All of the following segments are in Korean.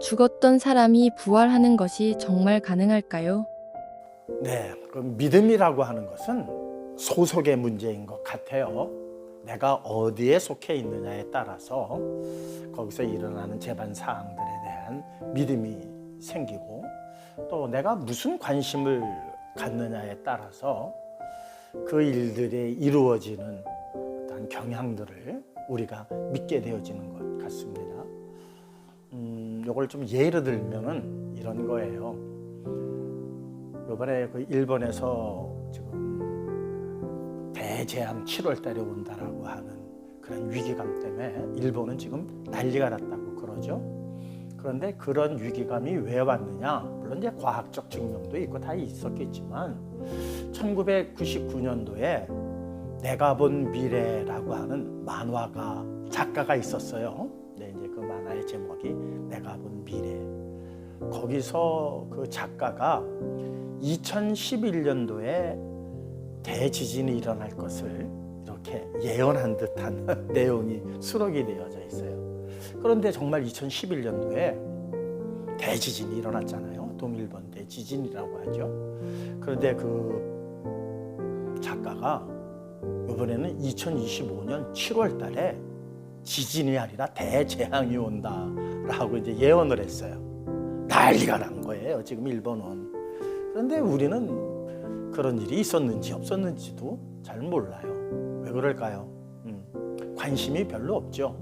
죽었던 사람이 부활하는 것이 정말 가능할까요? 네, 그 믿음이라고 하는 것은 소속의 문제인 것 같아요. 내가 어디에 속해 있느냐에 따라서 거기서 일어나는 재반 사항들에 대한 믿음이 생기고, 또 내가 무슨 관심을 갖느냐에 따라서 그 일들이 이루어지는 어떤 경향들을 우리가 믿게 되어지는 것 같습니다. 이걸 좀 예를 들면은 이런 거예요. 이번에 그 일본에서 지금 대재앙 7월 달에 온다라고 하는 그런 위기감 때문에 일본은 지금 난리가 났다고 그러죠. 그런데 그런 위기감이 왜 왔느냐? 물론 이제 과학적 증명도 있고 다 있었겠지만 1999년도에 내가 본 미래라고 하는 만화가 작가가 있었어요. 네, 이제 그 만화의 제목이 내가 본 미래. 거기서 그 작가가 2011년도에 대지진이 일어날 것을 이렇게 예언한 듯한 내용이 수록이 되어져 있어요. 그런데 정말 2011년도에 대지진이 일어났잖아요. 동일본 대지진이라고 하죠. 그런데 그 작가가 이번에는 2025년 7월 달에 지진이 아니라 대재앙이 온다라고 이제 예언을 했어요. 난리가 난 거예요, 지금 일본은. 그런데 우리는 그런 일이 있었는지 없었는지도 잘 몰라요. 왜 그럴까요? 관심이 별로 없죠.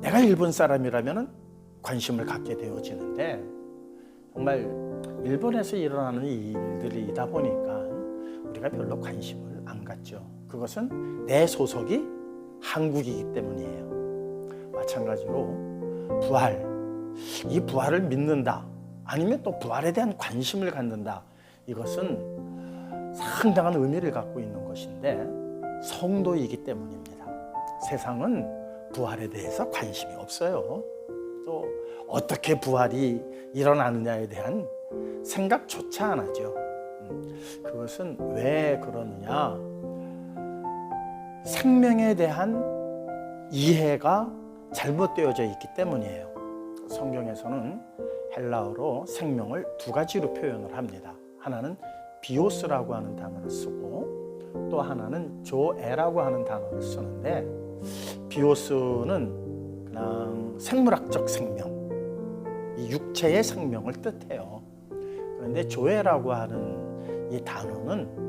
내가 일본 사람이라면 관심을 갖게 되어지는데, 정말 일본에서 일어나는 일들이다 보니까 우리가 별로 관심을 안 갖죠. 그것은 내 소속이 한국이기 때문이에요. 마찬가지로 부활, 이 부활을 믿는다, 아니면 또 부활에 대한 관심을 갖는다, 이것은 상당한 의미를 갖고 있는 것인데 성도이기 때문입니다. 세상은 부활에 대해서 관심이 없어요. 또 어떻게 부활이 일어나느냐에 대한 생각조차 안 하죠. 그것은 왜 그러느냐? 생명에 대한 이해가 잘못되어져 있기 때문이에요. 성경에서는 헬라어로 생명을 두 가지로 표현을 합니다. 하나는 비오스라고 하는 단어를 쓰고, 또 하나는 조에라고 하는 단어를 쓰는데, 비오스는 그냥 생물학적 생명, 이 육체의 생명을 뜻해요. 그런데 조에라고 하는 이 단어는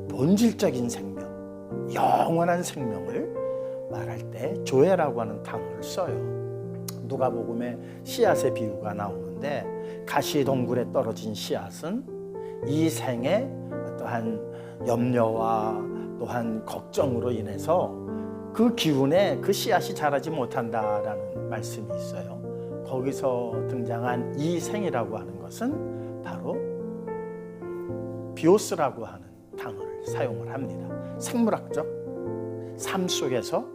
본질적인 생명, 영원한 생명을 말할 때 조에라고 하는 단어를 써요. 누가복음에 씨앗의 비유가 나오는데, 가시동굴에 떨어진 씨앗은 이 생에 어떠한 염려와 또한 걱정으로 인해서 그 기운에 그 씨앗이 자라지 못한다라는 말씀이 있어요. 거기서 등장한 이 생이라고 하는 것은 바로 비오스라고 하는 단어를 사용을 합니다. 생물학적 삶 속에서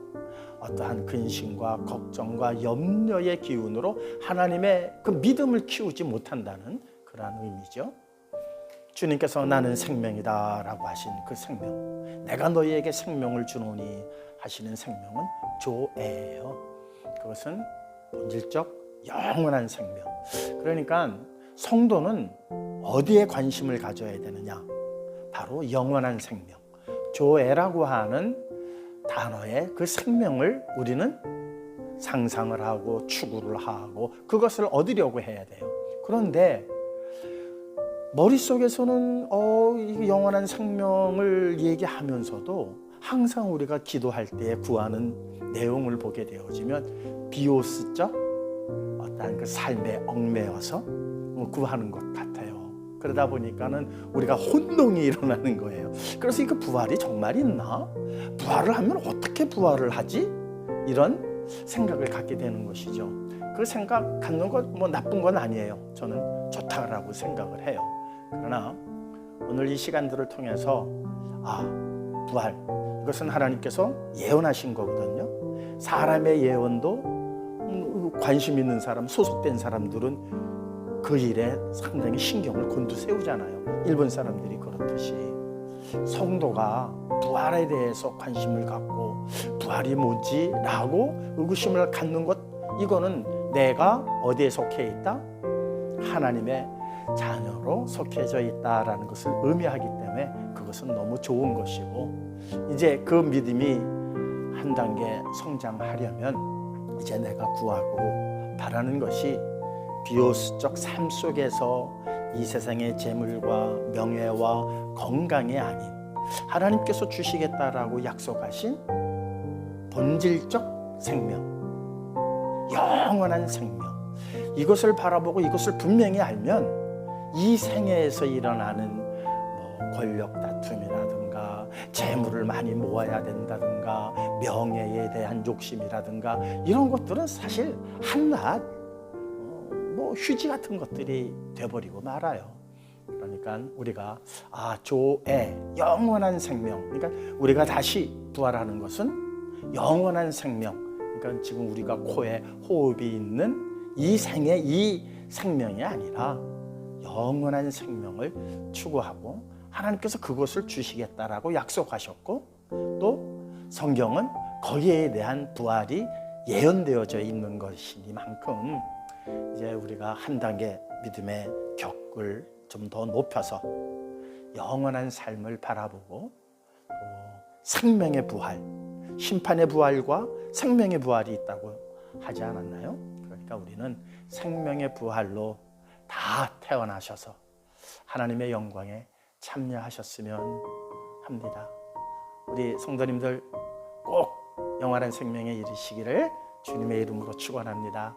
어떠한 근심과 걱정과 염려의 기운으로 하나님의 그 믿음을 키우지 못한다는 그러한 의미죠. 주님께서 나는 생명이다 라고 하신 그 생명, 내가 너희에게 생명을 주노니 하시는 생명은 조에예요. 그것은 본질적 영원한 생명. 그러니까 성도는 어디에 관심을 가져야 되느냐? 바로 영원한 생명, 조에라고 하는 단어의 그 생명을 우리는 상상을 하고 추구를 하고 그것을 얻으려고 해야 돼요. 그런데 머릿속에서는 이 영원한 생명을 얘기하면서도 항상 우리가 기도할 때 구하는 내용을 보게 되어지면 비오스적 어떤 그 삶에 얽매여서 구하는 것 같아요. 그러다 보니까는 우리가 혼동이 일어나는 거예요. 그래서 이거 부활이 정말 있나? 부활을 하면 어떻게 부활을 하지? 이런 생각을 갖게 되는 것이죠. 그 생각 갖는 것 뭐 나쁜 건 아니에요. 저는 좋다라고 생각을 해요. 그러나 오늘 이 시간들을 통해서 부활, 이것은 하나님께서 예언하신 거거든요. 사람의 예언도 관심 있는 사람, 소속된 사람들은 그 일에 상당히 신경을 곤두세우잖아요. 일본 사람들이 그렇듯이 성도가 부활에 대해서 관심을 갖고 부활이 뭐지? 라고 의구심을 갖는 것, 이거는 내가 어디에 속해 있다? 하나님의 자녀로 속해져 있다라는 것을 의미하기 때문에 그것은 너무 좋은 것이고, 이제 그 믿음이 한 단계 성장하려면 이제 내가 구하고 바라는 것이 비오스적 삶 속에서 이 세상의 재물과 명예와 건강이 아닌 하나님께서 주시겠다라고 약속하신 본질적 생명, 영원한 생명, 이것을 바라보고 이것을 분명히 알면 이 생애에서 일어나는 권력 다툼이라든가 재물을 많이 모아야 된다든가 명예에 대한 욕심이라든가 이런 것들은 사실 한낱 휴지 같은 것들이 돼버리고 말아요. 그러니까 우리가 조애, 영원한 생명, 그러니까 우리가 다시 부활하는 것은 영원한 생명, 그러니까 지금 우리가 코에 호흡이 있는 이 생애 이 생명이 아니라 영원한 생명을 추구하고 하나님께서 그것을 주시겠다라고 약속하셨고, 또 성경은 거기에 대한 부활이 예언되어져 있는 것이니만큼 이제 우리가 한 단계 믿음의 격을 좀 더 높여서 영원한 삶을 바라보고 또 생명의 부활, 심판의 부활과 생명의 부활이 있다고 하지 않았나요? 그러니까 우리는 생명의 부활로 다 태어나셔서 하나님의 영광에 참여하셨으면 합니다. 우리 성도님들 꼭 영원한 생명에 이르시기를 주님의 이름으로 축원합니다.